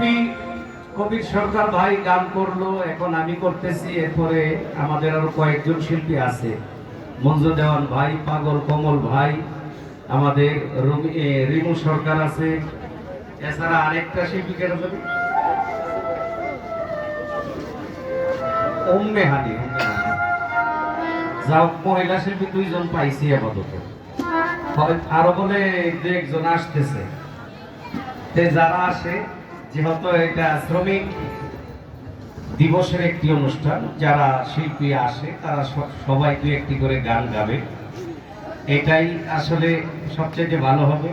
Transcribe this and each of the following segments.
শিল্পী কবির সরকার ভাই গান করলো, এখন আমি করতেছি। এরপরে আমাদের আরো কয়েকজন শিল্পী আছে, মঞ্জু দেওয়ান ভাই, পাগল কমল ভাই, আমাদের রিমু সরকার আছে। এছাড়া আরেকটা শিল্পী কেন মেহানি, যা মহিলা শিল্পী 2 জন পাইছি আপাতত, আরো বলে 2 জন আসতেছে। যারা আসে, যেহেতু এটা শ্রমিক দিবসের একটি অনুষ্ঠান, যারা শিল্পী আসে তারা সবাই 2-1টি করে গান গাবে, এটাই আসলে সবচেয়ে ভালো হবে।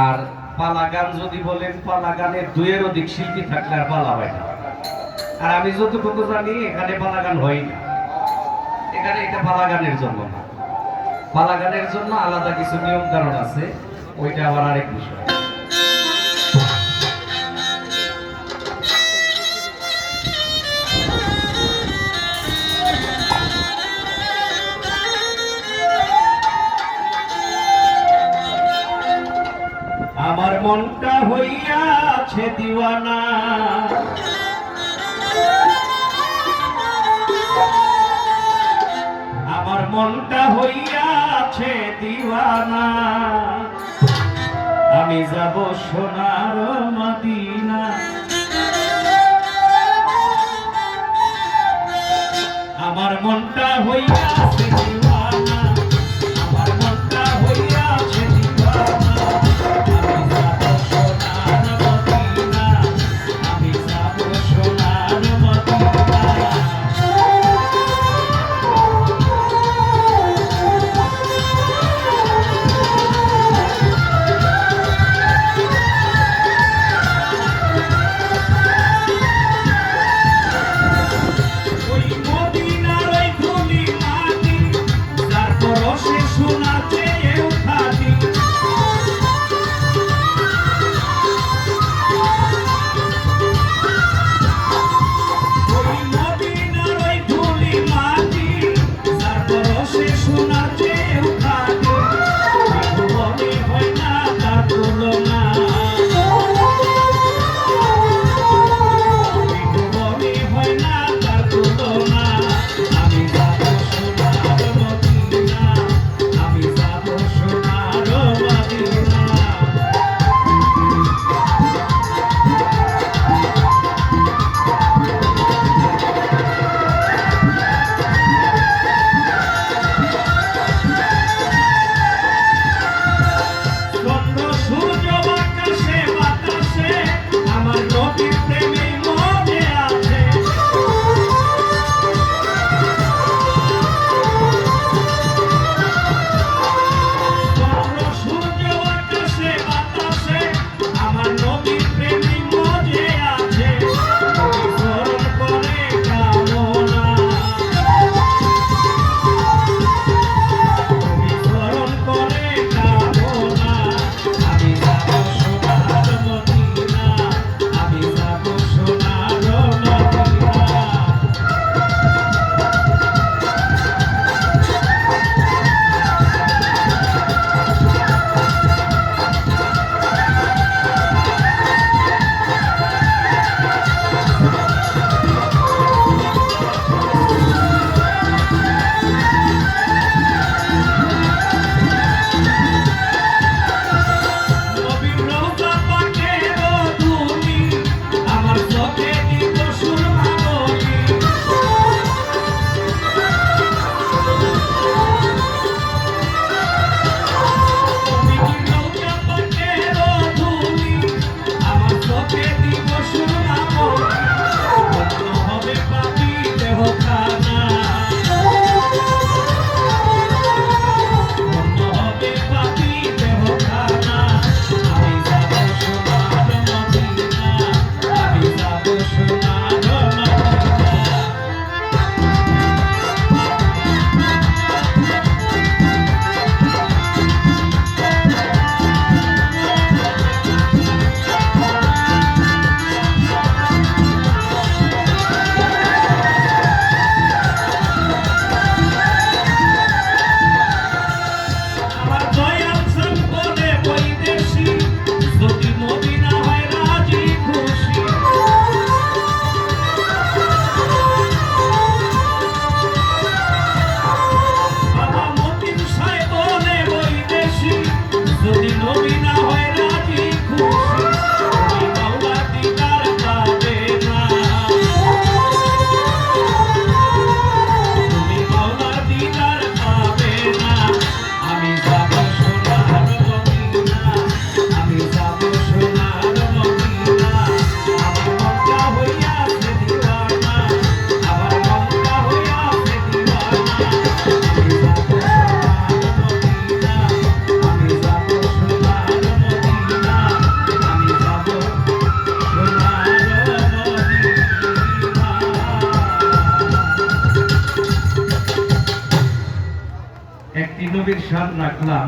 আর পালা গান যদি বলেন, পালা গানের 2-এর অধিক শিল্পী থাকলে আর পালা হয় না। আর আমি যতটুকু জানি এখানে পালা গান হয় না, এখানে এটা পালা গানের জন্য না, পালা গানের জন্য আলাদা কিছু নিয়ম কারণ আছে, ওইটা আবার আরেক বিষয়। আমার মনটা হইয়াছে দিওয়ানা, আমার মনটা হইয়াছে দিওয়ানা, আমি যাব সোনার মদিনা। আমার মনটা হইয়াছে দিওয়ানা, আমার মনটা হইয়াছে দিওয়ানা, মাটির স্বাদ রাখলাম।